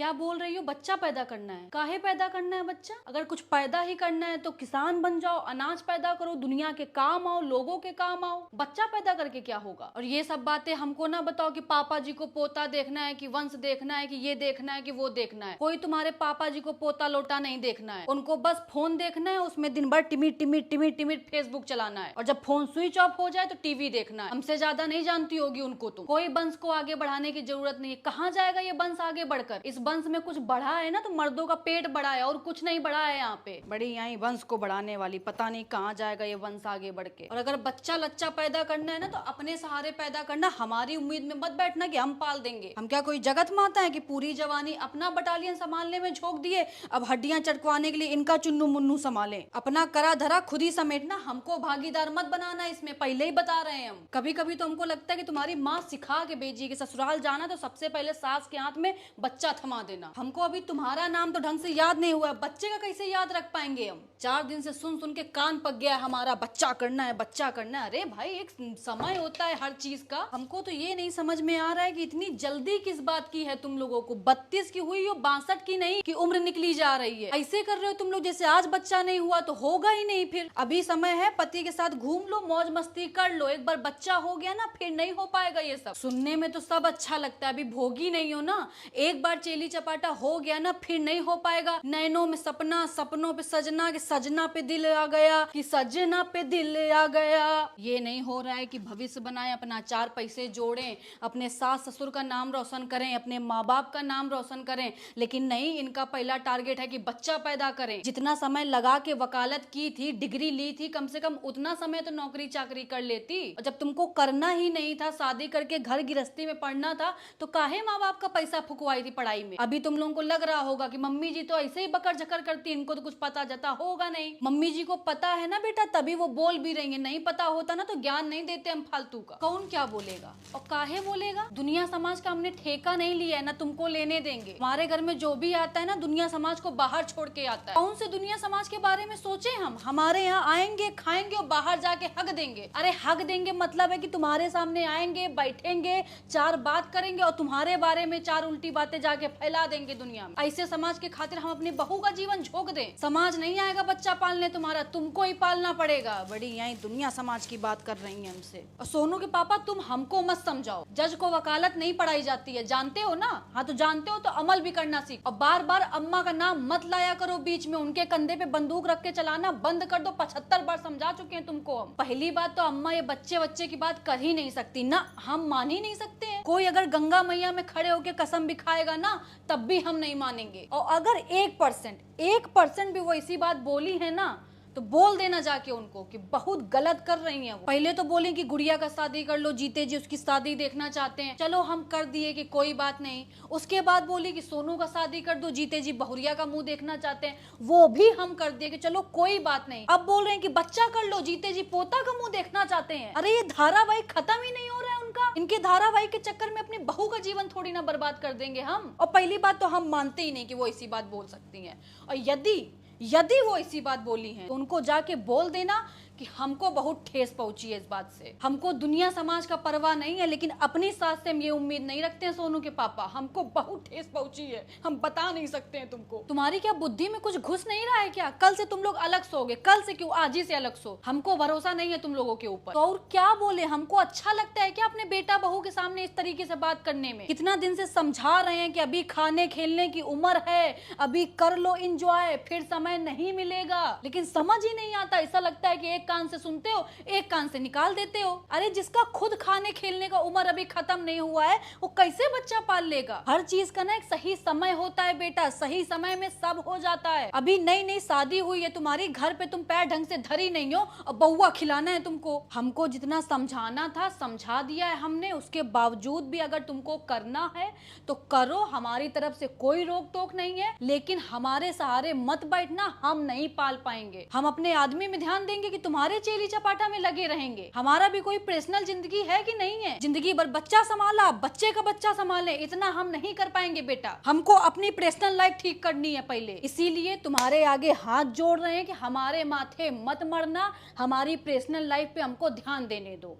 क्या बोल रही हो? बच्चा पैदा करना है? काहे पैदा करना है बच्चा? अगर कुछ पैदा ही करना है तो किसान बन जाओ, अनाज पैदा करो, दुनिया के काम आओ, लोगों के काम आओ। बच्चा पैदा करके क्या होगा? और ये सब बातें हमको ना बताओ कि पापा जी को पोता देखना है, कि वंश देखना है, कि ये देखना है, कि वो देखना है। कोई तुम्हारे पापा जी को पोता लोटा नहीं देखना है, उनको बस फोन देखना है, उसमें दिन भर टिमिट टिमिट टिमिट टिमिट फेसबुक चलाना है, और जब फोन स्विच ऑफ हो जाए तो टीवी देखना है। हमसे ज्यादा नहीं जानती होगी उनको तुम। कोई वंश को आगे बढ़ाने की जरूरत नहीं है। कहाँ जाएगा ये वंश आगे बढ़कर? इस वंश में कुछ बढ़ा है ना तो मर्दों का पेट बढ़ा है, और कुछ नहीं बढ़ा है यहाँ पे। बड़ी यहाँ वंश को बढ़ाने वाली, पता नहीं कहाँ जाएगा ये वंश आगे बढ़ के। और अगर बच्चा लच्चा पैदा करना है ना तो अपने सहारे पैदा करना, हमारी उम्मीद में मत बैठना कि हम पाल देंगे। हम क्या कोई जगत माता है कि पूरी जवानी अपना बटालियन संभालने में झोंक दिए, अब हड्डियां चटकवाने के लिए इनका चुन्नू मुन्नू संभाले। अपना करा धरा खुद ही समेटना, हमको भागीदार मत बनाना इसमें, पहले ही बता रहे हैं हम। कभी कभी तो हमको लगता है कि तुम्हारी माँ सिखा के भेजी कि ससुराल जाना तो सबसे पहले सास के हाथ में बच्चा थमा देना। हमको अभी तुम्हारा नाम तो ढंग से याद नहीं हुआ, बच्चे का कैसे याद रख पाएंगे हम? 4 दिन से सुन सुन के कान पक गया है हमारा, बच्चा करना है, बच्चा करना है। अरे भाई एक समय होता है हर चीज का। हमको तो ये नहीं समझ में आ रहा है कि इतनी जल्दी किस बात की है तुम लोगों को। 32 की हुई हो, 62 की नहीं कि उम्र निकली जा रही है। ऐसे कर रहे हो तुम लोग जैसे आज बच्चा नहीं हुआ तो होगा ही नहीं। फिर अभी समय है, पति के साथ घूम लो, मौज मस्ती कर लो। एक बार बच्चा हो गया ना फिर नहीं हो पाएगा ये सब। सुनने में तो सब अच्छा लगता है, अभी भोगी नहीं हो ना। एक बार चेली चपाटा हो गया ना फिर नहीं हो पाएगा। नैनों में सपना, सपनों पे सजना, कि सजना पे दिल आ गया, कि सजना पे दिल आ गया। ये नहीं हो रहा है कि भविष्य बनाए, अपना 4 पैसे जोड़ें, अपने सास ससुर का नाम रोशन करें, अपने माँ बाप का नाम रोशन करें। लेकिन नहीं, इनका पहला टारगेट है कि बच्चा पैदा करें। जितना समय लगा के वकालत की थी, डिग्री ली थी, कम से कम उतना समय तो नौकरी चाकरी कर लेती। और जब तुमको करना ही नहीं था, शादी करके घर गृहस्थी में पढ़ना था, तो काहे माँ बाप का पैसा फुकवाई थी पढ़ाई में? अभी तुम लोगों को लग रहा होगा कि मम्मी जी तो ऐसे ही बकर झकर करती, इनको तो कुछ पता जाता होगा नहीं। मम्मी जी को पता है ना बेटा, तभी वो बोल भी रही है। नहीं पता होता ना तो ज्ञान नहीं देते हम फालतू का। कौन क्या बोलेगा और काहे बोलेगा? दुनिया समाज का हमने ठेका नहीं लिया है, ना तुमको लेने देंगे। हमारे घर में जो भी आता है ना, दुनिया समाज को बाहर छोड़ के आता है। कौन से दुनिया समाज के बारे में सोचे हम? हमारे यहाँ आएंगे, खाएंगे और बाहर जाके हक देंगे। अरे हक देंगे मतलब है कि तुम्हारे सामने आएंगे, बैठेंगे, 4 बात करेंगे और तुम्हारे बारे में 4 उल्टी बातें जाके फैला देंगे दुनिया में। ऐसे समाज के खातिर हम अपनी बहू का जीवन झोंक दें? समाज नहीं आएगा बच्चा पालने तुम्हारा, तुमको ही पालना पड़ेगा। बड़ी यही दुनिया समाज की बात कर रही है हमसे। और सोनू के पापा तुम हमको मत समझाओ, जज को वकालत नहीं पढ़ाई जाती है, जानते हो ना? हाँ तो जानते हो तो अमल भी करना सीख। और बार बार अम्मा का नाम मत लाया करो बीच में, उनके कंधे पे बंदूक रख के चलाना बंद कर दो। 75 बार समझा चुके हैं तुमको हम। पहली बात तो अम्मा ये बच्चे की बात कर ही नहीं सकती ना, हम मान ही नहीं सकते हैं। कोई अगर गंगा मैया में खड़े होकर कसम भी खाएगा ना तब भी हम नहीं मानेंगे। और अगर 1% भी वो इसी बात बोली है ना तो बोल देना जाके उनको कि बहुत गलत कर रही हैं वो। पहले तो बोले कि गुड़िया का शादी कर लो, जीते जी उसकी शादी देखना चाहते हैं, चलो हम कर दिए कि कोई बात नहीं। उसके बाद बोली कि सोनू का शादी कर दो, जीते जी बहुरिया का मुंह देखना चाहते हैं, वो भी हम कर दिए कि चलो कोई बात नहीं। अब बोल रहे हैं कि बच्चा कर लो, जीते जी पोता का मुंह देखना चाहते हैं। अरे ये धारावाहिक खत्म ही नहीं हो रहा है उनका। इनके धारावाहिक के चक्कर में अपनी बहू का जीवन थोड़ी ना बर्बाद कर देंगे हम। और पहली बात तो हम मानते ही नहीं कि वो ऐसी बात बोल सकती हैं। और यदि वो ऐसी बात बोली है तो उनको जाके बोल देना कि हमको बहुत ठेस पहुंची है इस बात से। हमको दुनिया समाज का परवाह नहीं है, लेकिन अपनी सास से हम ये उम्मीद नहीं रखते हैं सोनू के पापा। हमको बहुत ठेस पहुंची है, हम बता नहीं सकते हैं तुमको। तुम्हारी क्या बुद्धि में कुछ घुस नहीं रहा है क्या? कल से तुम लोग अलग सोगे, कल से क्यों, आज ही से अलग सो। हमको भरोसा नहीं है तुम लोगों के ऊपर। तो और क्या बोले? हमको अच्छा लगता है क्या अपने बेटा बहू के सामने इस तरीके से बात करने में? कितना दिन से समझा रहे हैं कि अभी खाने खेलने की उम्र है, अभी कर लो इंजॉय, फिर समय नहीं मिलेगा, लेकिन समझ ही नहीं आता। ऐसा लगता है कि एक कान से सुनते हो, एक कान से निकाल देते हो। अरे जिसका खुद खाने खेलने का उम्र अभी खत्म नहीं हुआ है, वो कैसे बच्चा पाल लेगा? हर चीज का ना एक सही समय होता है बेटा, सही समय में सब हो जाता है। अभी नई नई शादी हुई है तुम्हारी, घर पे तुम पैर ढंग से धरी नहीं हो और बहुआ खिलाना है तुमको। हमको जितना समझाना था समझा दिया है हमने, उसके बावजूद भी अगर तुमको करना है तो करो, हमारी तरफ से कोई रोक टोक नहीं है। लेकिन हमारे सहारे मत बैठना, हम नहीं पाल पाएंगे। हम अपने आदमी में ध्यान देंगे कि तुम्हारे चेली चपाटा में लगे रहेंगे। हमारा भी कोई पर्सनल जिंदगी है कि नहीं है? जिंदगी भर बच्चा संभाला, बच्चे का बच्चा संभाले, इतना हम नहीं कर पाएंगे बेटा। हमको अपनी पर्सनल लाइफ ठीक करनी है पहले। इसीलिए तुम्हारे आगे हाथ जोड़ रहे हैं कि हमारे माथे मत मरना, हमारी पर्सनल लाइफ पे हमको ध्यान देने दो।